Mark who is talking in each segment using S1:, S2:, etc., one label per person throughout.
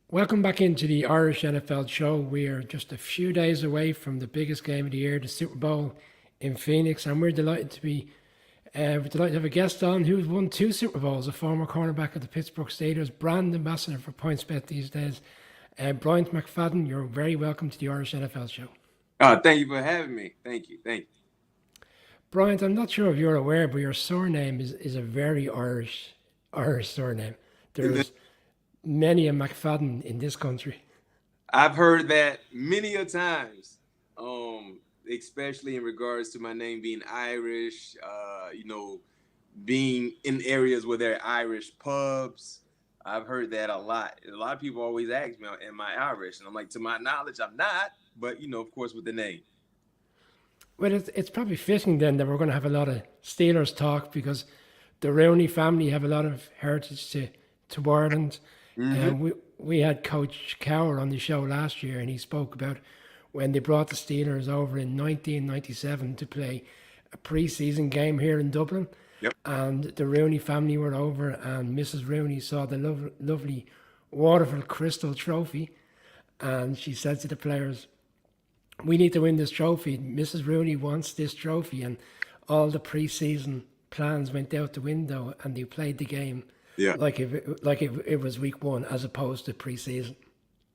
S1: Welcome back into the Irish NFL show. We are just a few days away from the biggest game of the year, the Super Bowl in Phoenix, and we're delighted to have a guest on who's won two Super Bowls, a former cornerback of the Pittsburgh Steelers, brand ambassador for PointsBet these days. Bryant McFadden, you're very welcome to the Irish NFL show.
S2: Thank you for having me. Thank you.
S1: Bryant, I'm not sure if you're aware, but your surname is a very Irish surname. There's many a McFadden in this country.
S2: I've heard that many a times, especially in regards to my name being Irish, being in areas where there are Irish pubs. I've heard that a lot. A lot of people always ask me, am I Irish? And I'm like, to my knowledge, I'm not. But, of course, with the name.
S1: Well, it's probably fitting then that we're going to have a lot of Steelers talk because the Rooney family have a lot of heritage to Ireland. We had Coach Cower on the show last year, and he spoke about when they brought the Steelers over in 1997 to play a pre-season game here in Dublin.
S2: Yep.
S1: And the Rooney family were over, and Mrs. Rooney saw the lovely Waterford Crystal Trophy, and she said to the players, "We need to win this trophy. Mrs. Rooney wants this trophy," and all the pre-season plans went out the window, and they played the game.
S2: Yeah.
S1: Like it was week one as opposed to preseason.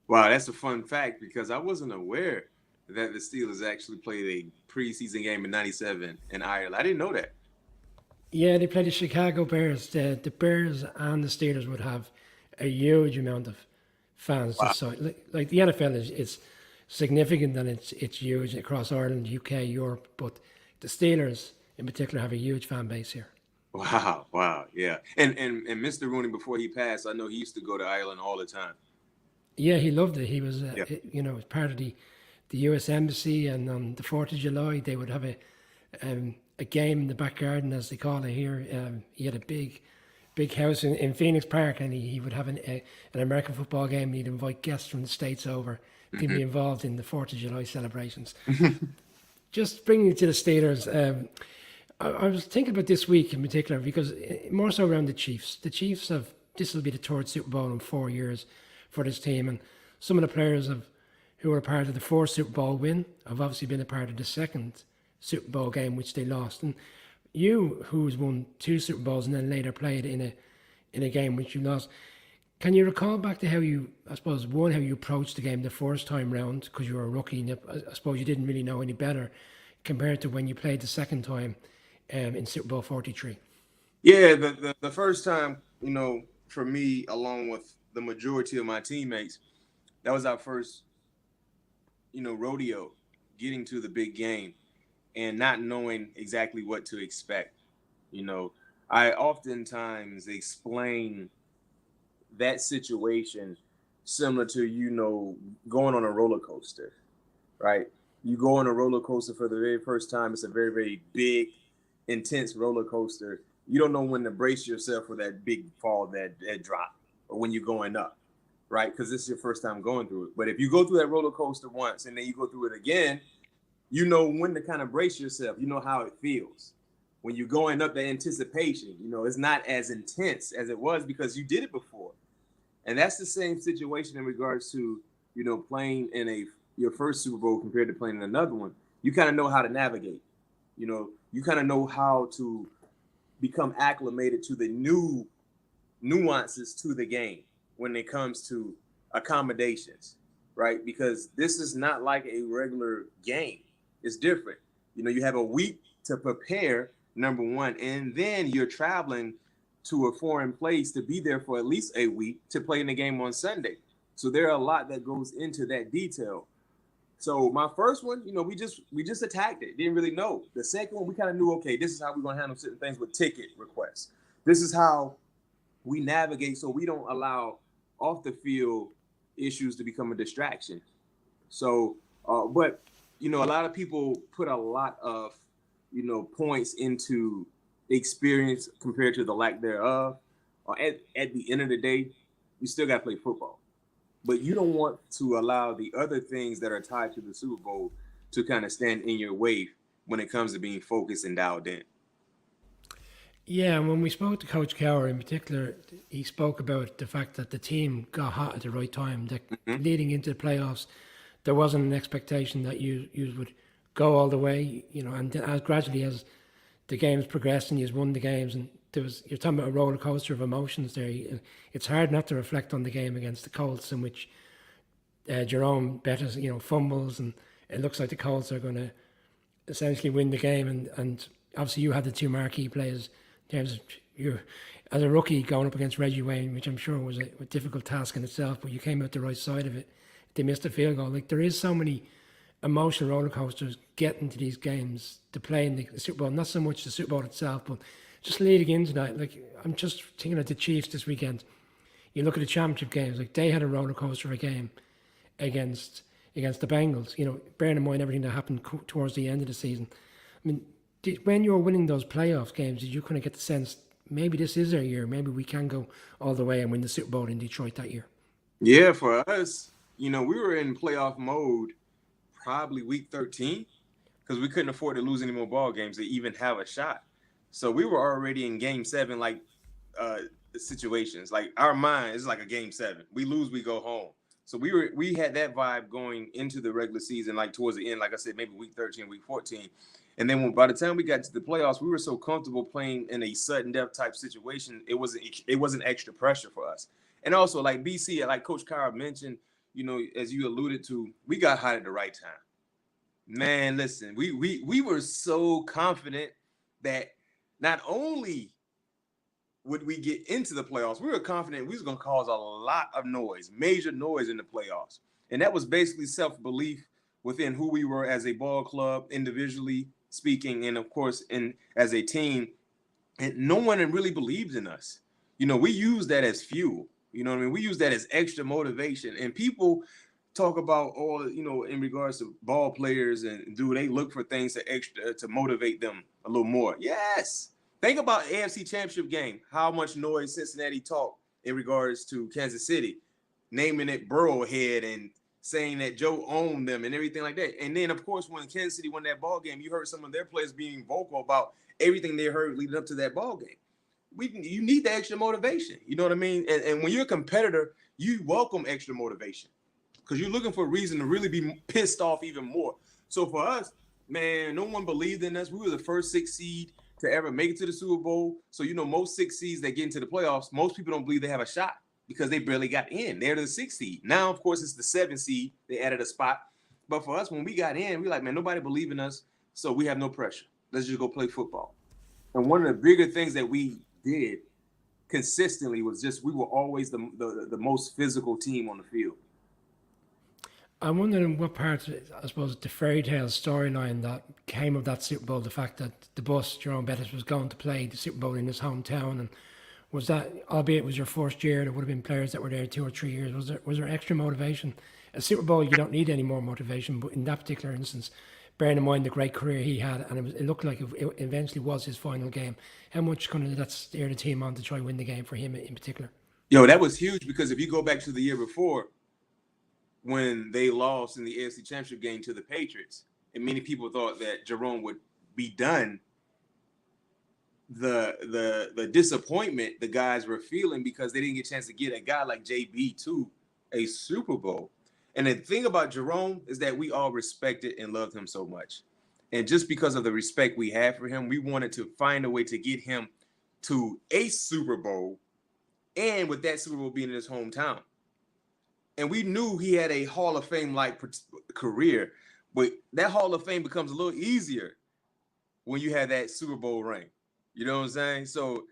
S2: Wow, that's a fun fact because I wasn't aware that the Steelers actually played a preseason game in '97 in Ireland. I didn't know that.
S1: Yeah, they played the Chicago Bears. The Bears and the Steelers would have a huge amount of fans.
S2: Wow.
S1: So like the NFL is significant and it's huge across Ireland, UK, Europe, but the Steelers in particular have a huge fan base here.
S2: Wow, yeah. And Mr. Rooney, before he passed, I know he used to go to Ireland all the time.
S1: Yeah, he loved it. He was,
S2: Yeah.
S1: part of the U.S. Embassy, and on the 4th of July, they would have a game in the back garden, as they call it here. He had a big house in Phoenix Park, and he would have an American football game, and he'd invite guests from the States over to be involved in the 4th of July celebrations. Just bringing it to the Steelers, I was thinking about this week in particular because more so around the Chiefs. The Chiefs this will be the third Super Bowl in 4 years for this team, and some of the players who were a part of the fourth Super Bowl win have obviously been a part of the second Super Bowl game, which they lost. And you, who's won two Super Bowls and then later played in a game which you lost, can you recall back to how you approached the game the first time round because you were a rookie and I suppose you didn't really know any better compared to when you played the second time in Super Bowl 43?
S2: Yeah, the first time, for me, along with the majority of my teammates, that was our first, rodeo, getting to the big game and not knowing exactly what to expect. I oftentimes explain that situation similar to, going on a roller coaster, right? You go on a roller coaster for the very first time. It's a very, very big, intense roller coaster. You don't know when to brace yourself for that big fall, that drop, or when you're going up, right? Because this is your first time going through it. But if you go through that roller coaster once and then you go through it again, you know when to kind of brace yourself. You know how it feels. When you're going up, the anticipation, it's not as intense as it was because you did it before. And that's the same situation in regards to, playing in your first Super Bowl compared to playing in another one. You kind of know how to navigate. You kind of know how to become acclimated to the new nuances to the game when it comes to accommodations, right? Because this is not like a regular game. It's different. You have a week to prepare, number one, and then you're traveling to a foreign place to be there for at least a week to play in the game on Sunday. So there are a lot that goes into that detail. So my first one, we just attacked it. Didn't really know. The second one, we kind of knew, okay, this is how we're going to handle certain things with ticket requests. This is how we navigate so we don't allow off the field issues to become a distraction. So, but, a lot of people put a lot of, points into experience compared to the lack thereof. At the end of the day, you still got to play football. But you don't want to allow the other things that are tied to the Super Bowl to kind of stand in your way when it comes to being focused and dialed in.
S1: Yeah, and when we spoke to Coach Cowher in particular, he spoke about the fact that the team got hot at the right time. That
S2: Hmm.
S1: leading into the playoffs, there wasn't an expectation that you would go all the way, and as gradually as the games progressed and you won the games, and you're talking about a roller coaster of emotions there. It's hard not to reflect on the game against the Colts, in which Jerome Bettis, fumbles, and it looks like the Colts are going to essentially win the game. And obviously, you had the two marquee players in terms of you as a rookie going up against Reggie Wayne, which I'm sure was a difficult task in itself, but you came out the right side of it. They missed a field goal. Like, there is so many emotional roller coasters getting to these games to play in the Super Bowl. Not so much the Super Bowl itself, but just leading into that. Like, I'm just thinking of the Chiefs this weekend. You look at the championship games, like they had a roller coaster of a game against the Bengals. Bearing in mind everything that happened towards the end of the season. I mean, when you were winning those playoff games, did you kind of get the sense maybe this is our year? Maybe we can go all the way and win the Super Bowl in Detroit that year?
S2: Yeah, for us, we were in playoff mode probably week 13 because we couldn't afford to lose any more ball games to even have a shot. So we were already in game 7, like situations. Like, our mind is like a game 7. We lose, we go home. So we had that vibe going into the regular season, like towards the end, like I said, maybe week 13, week 14. And then by the time we got to the playoffs, we were so comfortable playing in a sudden death type situation. It wasn't extra pressure for us. And also, like BC, like Coach Carr mentioned, as you alluded to, we got hot at the right time. Man, listen, we were so confident that not only would we get into the playoffs, we were confident we was going to cause a lot of noise, major noise in the playoffs. And that was basically self-belief within who we were as a ball club, individually speaking, and of course, as a team. And no one really believed in us. We use that as fuel. You know what I mean? We use that as extra motivation. And people talk about all, in regards to ball players and do they look for things to motivate them a little more? Yes. Think about AFC Championship game, how much noise Cincinnati talked in regards to Kansas City, naming it Burrowhead and saying that Joe owned them and everything like that. And then, of course, when Kansas City won that ball game, you heard some of their players being vocal about everything they heard leading up to that ball game. You need the extra motivation. You know what I mean? And when you're a competitor, you welcome extra motivation because you're looking for a reason to really be pissed off even more. So for us, man, no one believed in us. We were the first 6 seed to ever make it to the Super Bowl. So, most 6 seeds that get into the playoffs, most people don't believe they have a shot because they barely got in. They're the 6th seed. Now, of course, it's the 7th seed. They added a spot. But for us, when we got in, we're like, man, nobody believed in us, so we have no pressure. Let's just go play football. And one of the bigger things that we did consistently was just we were always the most physical team on the field.
S1: I'm wondering what part, I suppose, the fairy tale storyline that came of that Super Bowl, the fact that the boss, Jerome Bettis, was going to play the Super Bowl in his hometown, and was that, albeit it was your first year, there would have been players that were there 2 or 3 years, was there extra motivation? A Super Bowl, you don't need any more motivation, but in that particular instance, bearing in mind the great career he had, and it looked like it eventually was his final game, how much kind of did that steer the team on to try and win the game for him in particular?
S2: That was huge because if you go back to the year before, when they lost in the AFC Championship game to the Patriots, and many people thought that Jerome would be done. The disappointment the guys were feeling because they didn't get a chance to get a guy like JB to a Super Bowl. And the thing about Jerome is that we all respected and loved him so much. And just because of the respect we had for him, we wanted to find a way to get him to a Super Bowl, and with that Super Bowl being in his hometown. And we knew he had a Hall of Fame-like career, but that Hall of Fame becomes a little easier when you have that Super Bowl ring. You know what I'm saying? So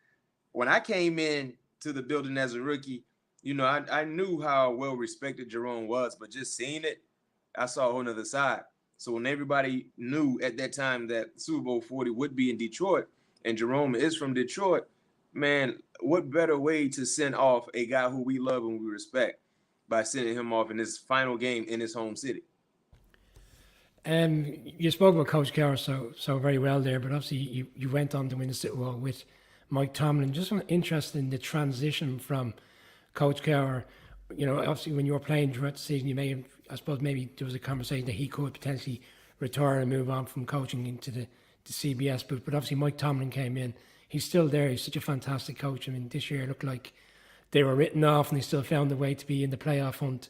S2: when I came in to the building as a rookie, I knew how well respected Jerome was, but just seeing it, I saw a whole nother side. So when everybody knew at that time that Super Bowl 40 would be in Detroit, and Jerome is from Detroit, man, what better way to send off a guy who we love and we respect by sending him off in his final game in his home city?
S1: You spoke about Coach Cowher so very well there, but obviously you went on to win the Super Bowl with Mike Tomlin. Just interested in the transition from Coach Cowher. Obviously when you were playing throughout the season, I suppose maybe there was a conversation that he could potentially retire and move on from coaching into the CBS booth. But obviously Mike Tomlin came in. he's still there. He's such a fantastic coach. I mean, this year it looked like they were written off, and they still found a way to be in the playoff hunt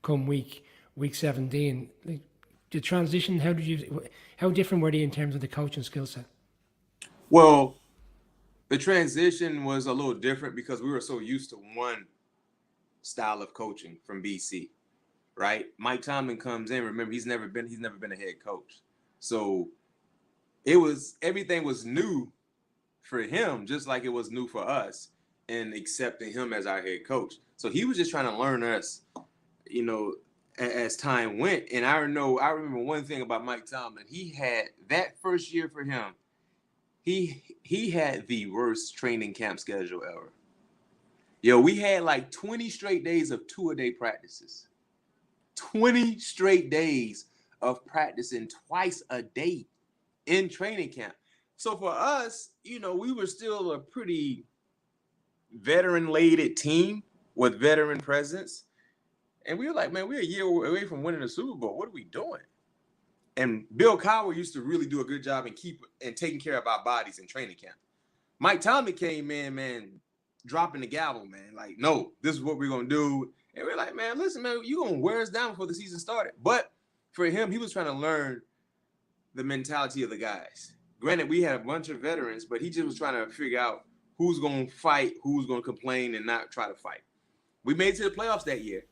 S1: come week 17. Like, the transition, how different were they in terms of the coaching skill set?
S2: Well, the transition was a little different because we were so used to one style of coaching from BC, right? Mike Tomlin comes in. Remember, he's never been a head coach, so everything was new for him, just like it was new for us in accepting him as our head coach. So he was just trying to learn us, as time went. And I remember one thing about Mike Tomlin. He had that first year for him. He had the worst training camp schedule ever. We had like 20 straight days of 2-a-day practices. 20 straight days of practicing twice a day in training camp. So for us, we were still a pretty veteran-laden team with veteran presence. And we were like, man, we're a year away from winning the Super Bowl. What are we doing? And Bill Cowher used to really do a good job in taking care of our bodies in training camp. Mike Tomlin came in, man, dropping the gavel, man. Like, no, this is what we're going to do. And we're like, man, listen, man, you're going to wear us down before the season started. But for him, he was trying to learn the mentality of the guys. Granted, we had a bunch of veterans, but he just was trying to figure out who's going to fight, who's going to complain and not try to fight. We made it to the playoffs that year.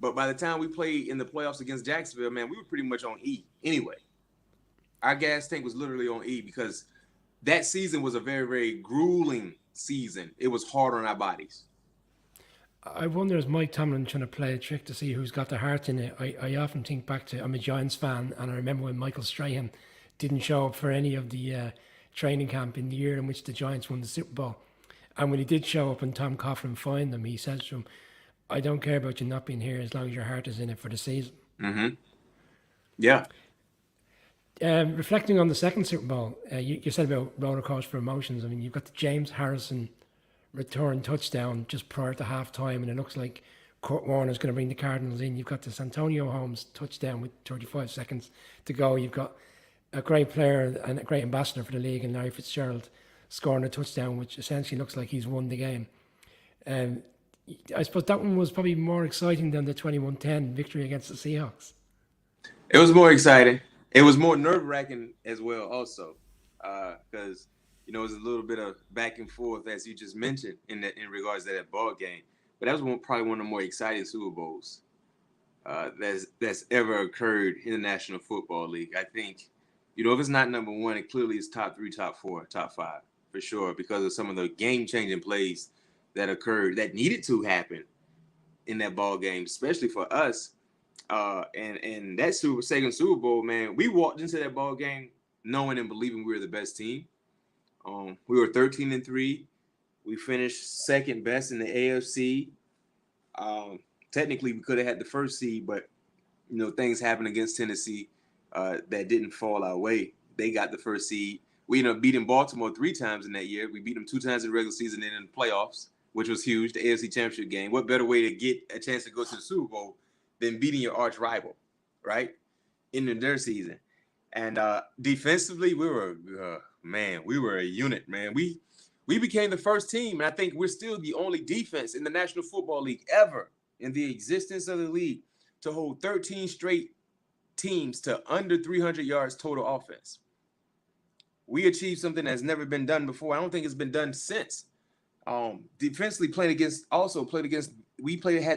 S2: But by the time we played in the playoffs against Jacksonville, man, we were pretty much on E anyway. Our gas tank was literally on E because that season was a very, very grueling season. It was hard on our bodies.
S1: I wonder, is Mike Tomlin trying to play a trick to see who's got their heart in it? I often think back to, I'm a Giants fan, and I remember when Michael Strahan didn't show up for any of the training camp in the year in which the Giants won the Super Bowl. And when he did show up and Tom Coughlin fined him, he says to him, I don't care about you not being here as long as your heart is in it for the season.
S2: Mm-hmm. Yeah.
S1: Reflecting on the second Super Bowl, you said about roller coaster emotions. I mean, you've got the James Harrison return touchdown just prior to halftime, and it looks like Kurt Warner's going to bring the Cardinals in. You've got the Santonio Holmes touchdown with 35 seconds to go. You've got a great player and a great ambassador for the league in Larry Fitzgerald scoring a touchdown, which essentially looks like he's won the game. I suppose that one was probably more exciting than the 21-10 victory against the Seahawks.
S2: It was more exciting. It was more nerve-wracking as well also because, it was a little bit of back and forth, as you just mentioned, in regards to that ball game. But that was probably one of the more exciting Super Bowls that's ever occurred in the National Football League. I think, if it's not number one, it clearly is top 3, top 4, top 5 for sure because of some of the game-changing plays that occurred that needed to happen in that ball game, especially for us. And that second Super Bowl, man, we walked into that ball game knowing and believing we were the best team. We were 13-3. We finished second best in the AFC. Technically, we could have had the first seed, but things happened against Tennessee that didn't fall our way. They got the first seed. We ended up beating Baltimore 3 times in that year. We beat them 2 times in the regular season and in the playoffs, which was huge, the AFC Championship game. What better way to get a chance to go to the Super Bowl than beating your arch rival, right, in their season? And defensively, we were a unit, man. We became the first team, and I think we're still the only defense in the National Football League ever in the existence of the league to hold 13 straight teams to under 300 yards total offense. We achieved something that's never been done before. I don't think it's been done since. Defensively had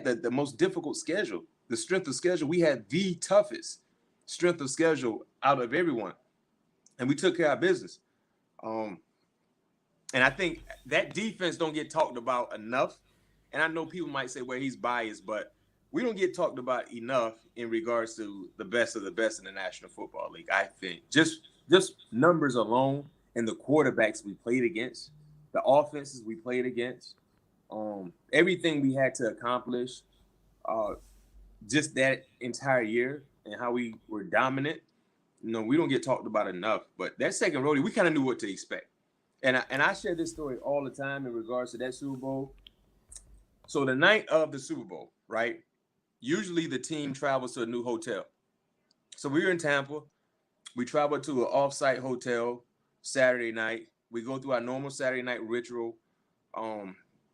S2: the most difficult schedule, the strength of schedule. We had the toughest strength of schedule out of everyone, and we took care of our business. And I think that defense don't get talked about enough. And I know people might say, well, he's biased, but we don't get talked about enough in regards to the best of the best in the National Football League. I think just numbers alone and the quarterbacks we played against, the offenses we played against, everything we had to accomplish just that entire year and how we were dominant. We don't get talked about enough. But that second rodeo, we kind of knew what to expect. And I share this story all the time in regards to that Super Bowl. So the night of the Super Bowl, right, usually the team travels to a new hotel. So we were in Tampa. We traveled to an off-site hotel Saturday night. We go through our normal Saturday night ritual,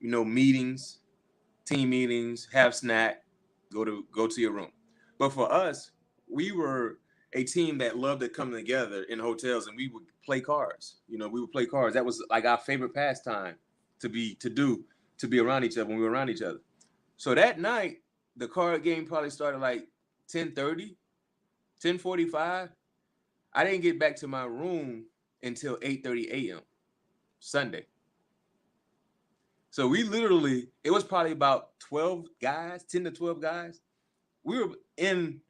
S2: meetings, team meetings, have snack, go to your room. But for us, we were a team that loved to come together in hotels, and we would play cards. We would play cards. That was like our favorite pastime to be around each other when we were around each other. So that night, the card game probably started like 10:30, 10:45. I didn't get back to my room until 8:30 a.m. Sunday. So it was probably about 12 guys, 10 to 12 guys. We were in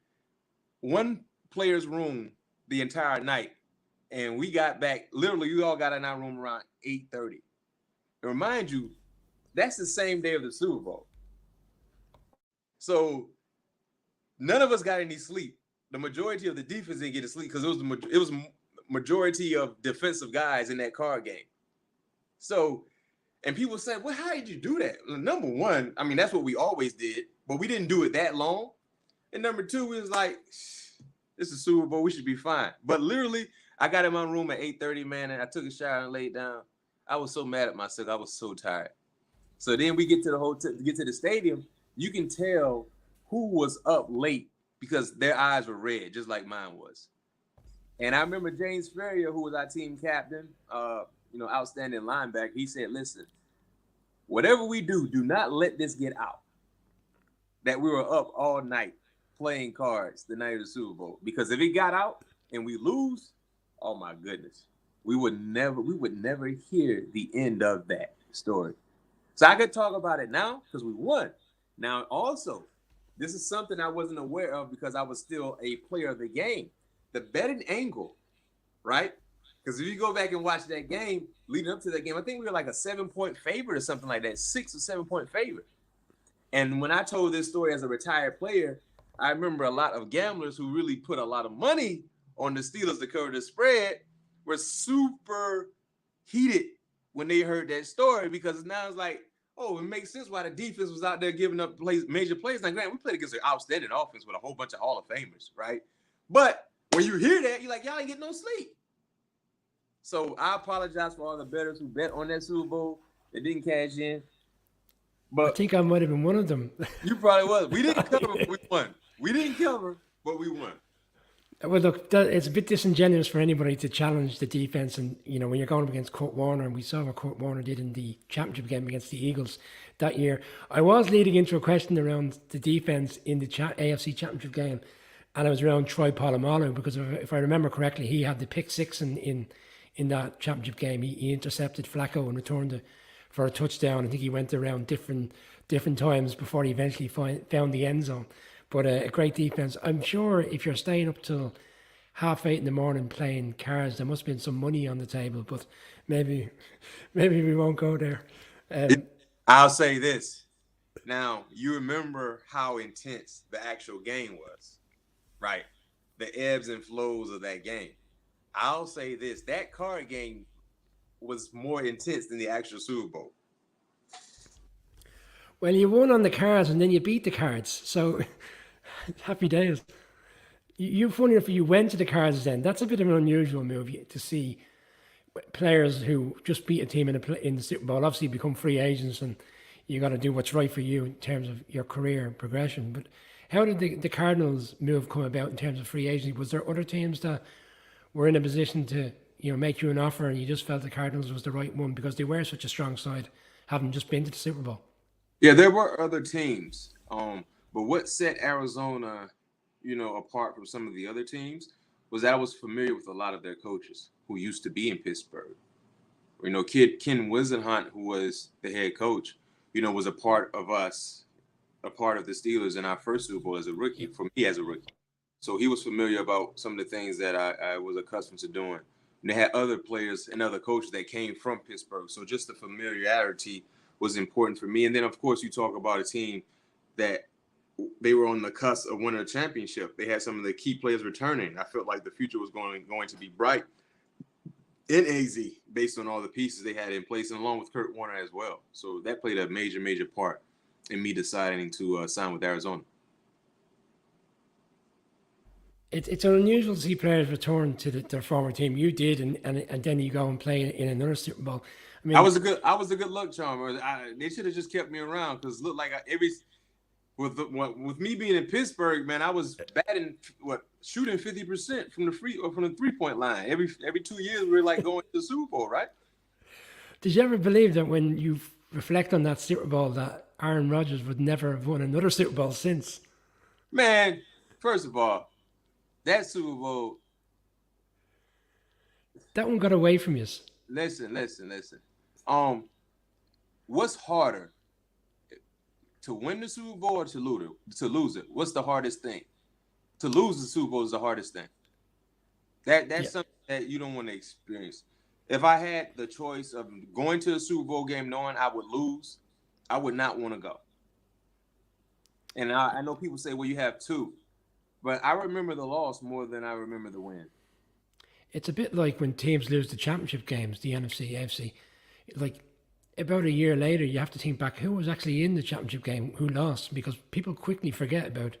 S2: one player's room the entire night, and we got back, literally, we all got in our room around 8:30. And remind you, that's the same day of the Super Bowl. So none of us got any sleep. The majority of the defense didn't get to sleep because it was majority of defensive guys in that card game. So, and people said, well, how did you do that? Well, number one, I mean, that's what we always did, but we didn't do it that long. And number two, it was like, this is Super Bowl, we should be fine. But literally, I got in my room at 8:30, man, and I took a shower and laid down. I was so mad at myself. I was so tired. So then we get to the hotel, get to the stadium. You can tell who was up late because their eyes were red, just like mine was. And I remember James Ferrier, who was our team captain, outstanding linebacker. He said, listen, whatever we do not let this get out that we were up all night playing cards the night of the Super Bowl. Because if it got out and we lose, oh my goodness, we would never hear the end of that story. So I could talk about it now because we won. Now, also, this is something I wasn't aware of because I was still a player of the game. The betting angle, right? Because if you go back and watch that game, leading up to that game, I think we were like a 7-point favorite or something like that, 6 or 7-point favorite. And when I told this story as a retired player, I remember a lot of gamblers who really put a lot of money on the Steelers to cover the spread were super heated when they heard that story because now it's like, oh, it makes sense why the defense was out there giving up major plays. Now, granted, we played against an outstanding offense with a whole bunch of Hall of Famers, right? But when you hear that, you're like, y'all ain't getting no sleep. So I apologize for all the bettors who bet on that Super Bowl that didn't cash in. But
S1: I think I might have been one of them.
S2: You probably was. We didn't cover, but we won. We didn't cover, but we won.
S1: Well, look, it's a bit disingenuous for anybody to challenge the defense. And, when you're going up against Kurt Warner, and we saw what Kurt Warner did in the championship game against the Eagles that year. I was leading into a question around the defense in the AFC championship game, and it was around Troy Polamalu, because if I remember correctly, he had the pick six in that championship game. He intercepted Flacco and returned for a touchdown. I think he went around different times before he eventually found the end zone. But a great defense. I'm sure if you're staying up till 8:30 in the morning playing cards, there must have been some money on the table. But maybe we won't go there.
S2: I'll say this. Now, you remember how intense the actual game was, right? The ebbs and flows of that game. I'll say this. That card game was more intense than the actual Super Bowl.
S1: Well, you won on the cards and then you beat the cards. So, happy days. You're funny enough, you went to the cards then. That's a bit of an unusual move to see players who just beat a team in the Super Bowl obviously become free agents, and you got to do what's right for you in terms of your career progression. But how did the Cardinals move come about in terms of free agency? Was there other teams that were in a position to make you an offer and you just felt the Cardinals was the right one because they were such a strong side, having just been to the Super Bowl?
S2: Yeah, there were other teams. But what set Arizona, apart from some of the other teams was that I was familiar with a lot of their coaches who used to be in Pittsburgh. Ken Wisenhunt, who was the head coach, was a part of the Steelers in our first Super Bowl as a rookie, for me as a rookie. So he was familiar about some of the things that I was accustomed to doing. And they had other players and other coaches that came from Pittsburgh. So just the familiarity was important for me. And then, of course, you talk about a team that they were on the cusp of winning a championship. They had some of the key players returning. I felt like the future was going to be bright in AZ based on all the pieces they had in place, and along with Kurt Warner as well. So that played a major, major part in me deciding to sign with Arizona.
S1: It's unusual to see players return to their former team. You did, and then you go and play in another Super Bowl. I
S2: I
S1: mean,
S2: was a good luck charm. They should have just kept me around because looked like with me being in Pittsburgh, man, I was batting shooting 50% from the 3-point line. Every 2 years we were like going to the Super Bowl, right?
S1: did you ever believe that when you reflect on that Super Bowl that Aaron Rodgers would never have won another Super Bowl since?
S2: Man, first of all, that Super Bowl.
S1: That one got away from you.
S2: Listen. What's harder, to win the Super Bowl or to lose it? What's the hardest thing? To lose the Super Bowl is the hardest thing. That's something that you don't want to experience. If I had the choice of going to a Super Bowl game knowing I would lose, I would not want to go. And I know people say, well, you have two. But I remember the loss more than I remember the win.
S1: It's a bit like when teams lose the championship games, the NFC, AFC. Like about a year later, you have to think back who was actually in the championship game, who lost, because people quickly forget about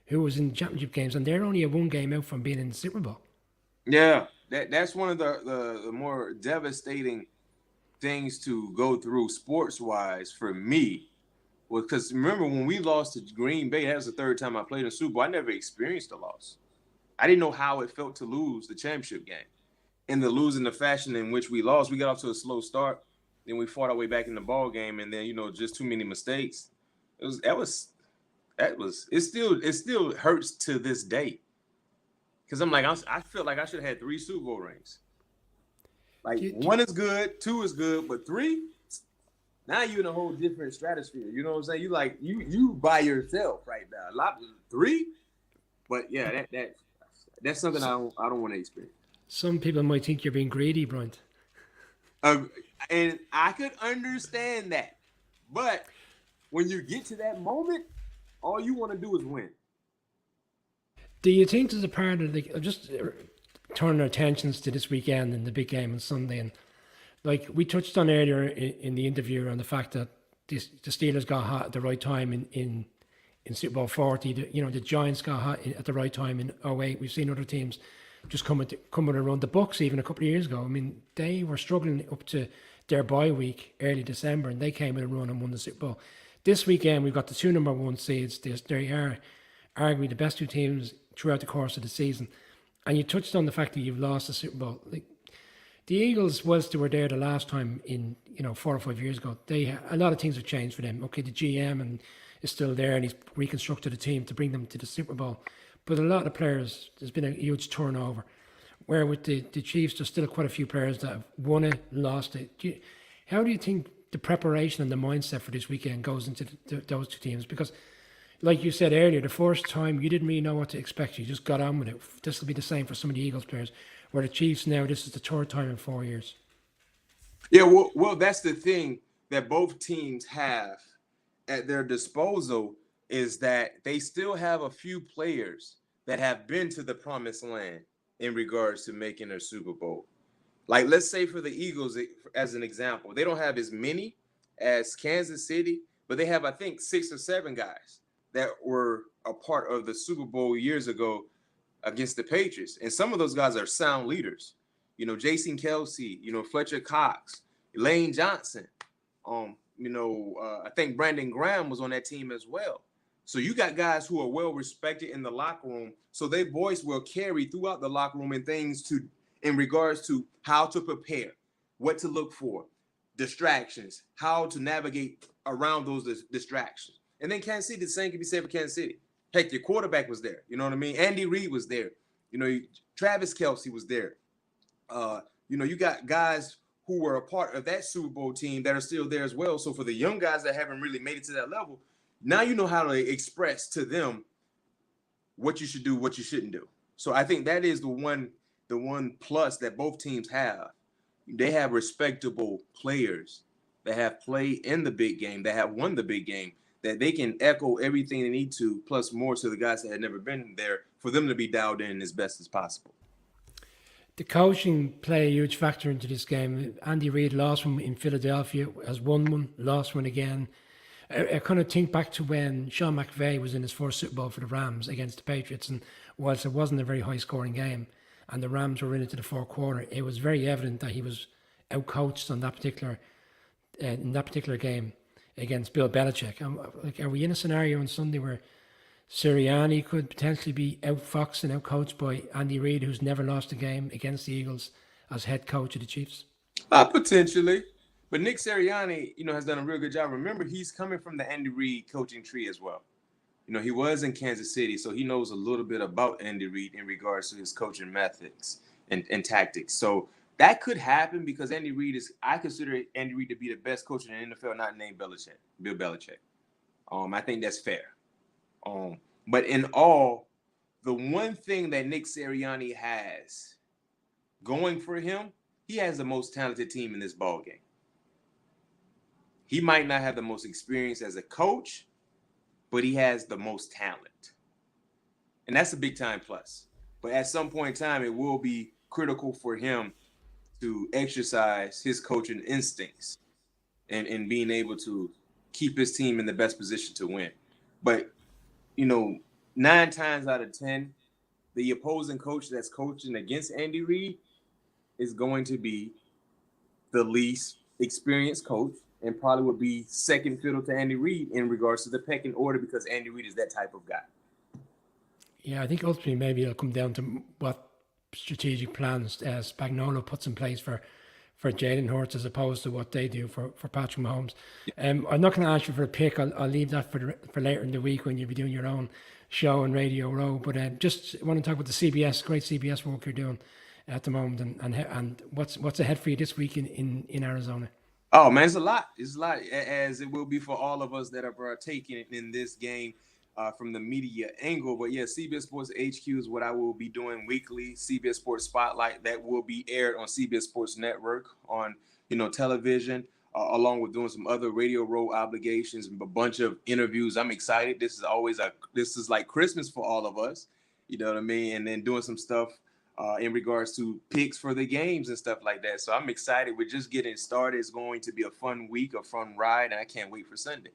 S1: who was in the championship games, and they're only a one game out from being in the Super Bowl.
S2: Yeah, that's one of the more devastating things to go through sports-wise for me. Well, because remember when we lost to Green Bay, that was the third time I played in Super Bowl. I never experienced a loss. I didn't know how it felt to lose the championship game. And the losing the fashion in which we lost, we got off to a slow start. Then we fought our way back in the ball game, and then just too many mistakes. It still hurts to this day. Because I'm like, I feel like I should have had 3 Super Bowl rings. Like 1 is good, 2 is good, but 3. Now you're in a whole different stratosphere. You know what I'm saying? You like you by yourself right now. A lot 3, but yeah, that's something I don't want to experience.
S1: Some people might think you're being greedy, Bryant.
S2: And I could understand that, but when you get to that moment, all you want to do is win.
S1: Do you think there's a part of just turning our attentions to this weekend and the big game on Sunday, and like we touched on earlier in the interview on the fact that the Steelers got hot at the right time in Super Bowl 40. The Giants got hot at the right time in 08. We've seen other teams just come with a run. The Bucks even a couple of years ago. I mean, they were struggling up to their bye week early December, and they came with a run and won the Super Bowl. This weekend we've got the 2 number 1 seeds. They are arguably the best 2 teams throughout the course of the season. And you touched on the fact that you've lost the Super Bowl. Like, the Eagles, whilst they were there the last time in 4 or 5 years ago, a lot of things have changed for them. Okay, the GM is still there, and he's reconstructed a team to bring them to the Super Bowl. But a lot of players, there's been a huge turnover. Where with the Chiefs, there's still quite a few players that have won it, lost it. How do you think the preparation and the mindset for this weekend goes into those 2 teams? Because, like you said earlier, the first time you didn't really know what to expect. You just got on with it. This will be the same for some of the Eagles players. Where the Chiefs now, this is the 3rd time in 4 years.
S2: Yeah, well, that's the thing that both teams have at their disposal is that they still have a few players that have been to the promised land in regards to making a Super Bowl. Like, let's say for the Eagles, as an example, they don't have as many as Kansas City, but they have, I think, 6 or 7 guys that were a part of the Super Bowl years ago against the Patriots. And some of those guys are sound leaders. Jason Kelsey, Fletcher Cox, Lane Johnson. I think Brandon Graham was on that team as well. So you got guys who are well respected in the locker room. So their voice will carry throughout the locker room and things in regards to how to prepare, what to look for, distractions, how to navigate around those distractions. And then Kansas City, the same can be said for Kansas City. Heck, your quarterback was there. You know what I mean? Andy Reid was there. Travis Kelce was there. You got guys who were a part of that Super Bowl team that are still there as well. So for the young guys that haven't really made it to that level, now you know how to express to them what you should do, what you shouldn't do. So I think that is the one plus that both teams have. They have respectable players that have played in the big game, that have won the big game, that they can echo everything they need to, plus more to the guys that had never been there, for them to be dialed in as best as possible.
S1: The coaching play a huge factor into this game. Andy Reid lost one in Philadelphia, has won one, lost one again. I kind of think back to when Sean McVay was in his first Super Bowl for the Rams against the Patriots, and whilst it wasn't a very high-scoring game, and the Rams were into the fourth quarter, it was very evident that he was outcoached on that particular in that particular game against Bill Belichick. Like, are we in a scenario on Sunday where Sirianni could potentially be outfoxed and outcoached by Andy Reid, who's never lost a game against the Eagles as head coach of the Chiefs?
S2: Potentially. But Nick Sirianni, has done a real good job. Remember, he's coming from the Andy Reid coaching tree as well. He was in Kansas City, so he knows a little bit about Andy Reid in regards to his coaching methods and tactics. So that could happen because I consider Andy Reid to be the best coach in the NFL, not named Bill Belichick. I think that's fair. But in all, the one thing that Nick Sirianni has going for him, he has the most talented team in this ballgame. He might not have the most experience as a coach, but he has the most talent. And that's a big time plus. But at some point in time, it will be critical for him to exercise his coaching instincts and being able to keep his team in the best position to win. But, 9 times out of 10, the opposing coach that's coaching against Andy Reid is going to be the least experienced coach and probably would be second fiddle to Andy Reid in regards to the pecking order because Andy Reid is that type of guy.
S1: Yeah, I think ultimately maybe it'll come down to what strategic plans Spagnuolo puts in place for Jalen Hurts as opposed to what they do for Patrick Mahomes. I'm not going to ask you for a pick. I'll leave that for later in the week when you'll be doing your own show on Radio Row. But just want to talk about the great CBS work you're doing at the moment and what's ahead for you this week in Arizona.
S2: Oh, man, it's a lot. It's a lot, as it will be for all of us that are partaking in this game from the media angle. But yeah, CBS Sports HQ is what I will be doing weekly. CBS Sports Spotlight, that will be aired on CBS Sports Network on, television, along with doing some other Radio Row obligations and a bunch of interviews. I'm excited. This is like Christmas for all of us. You know what I mean? And then doing some stuff in regards to picks for the games and stuff like that. So I'm excited. We're just getting started. It's going to be a fun week, a fun ride, and I can't wait for Sunday.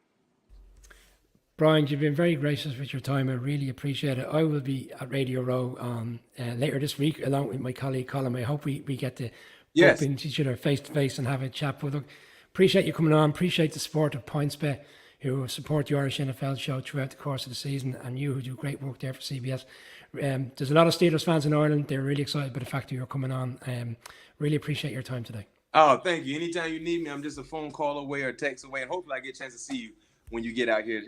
S1: Brian, you've been very gracious with your time. I really appreciate it. I will be at Radio Row later this week, along with my colleague Colin. I hope we get to bump into each other face to face and have a chat. But look, appreciate you coming on. Appreciate the support of PointsBet, who support the Irish NFL show throughout the course of the season, and you who do great work there for CBS. There's a lot of Steelers fans in Ireland. They're really excited by the fact that you're coming on. Really appreciate your time today.
S2: Oh, thank you. Anytime you need me, I'm just a phone call away or text away, and hopefully I get a chance to see you when you get out here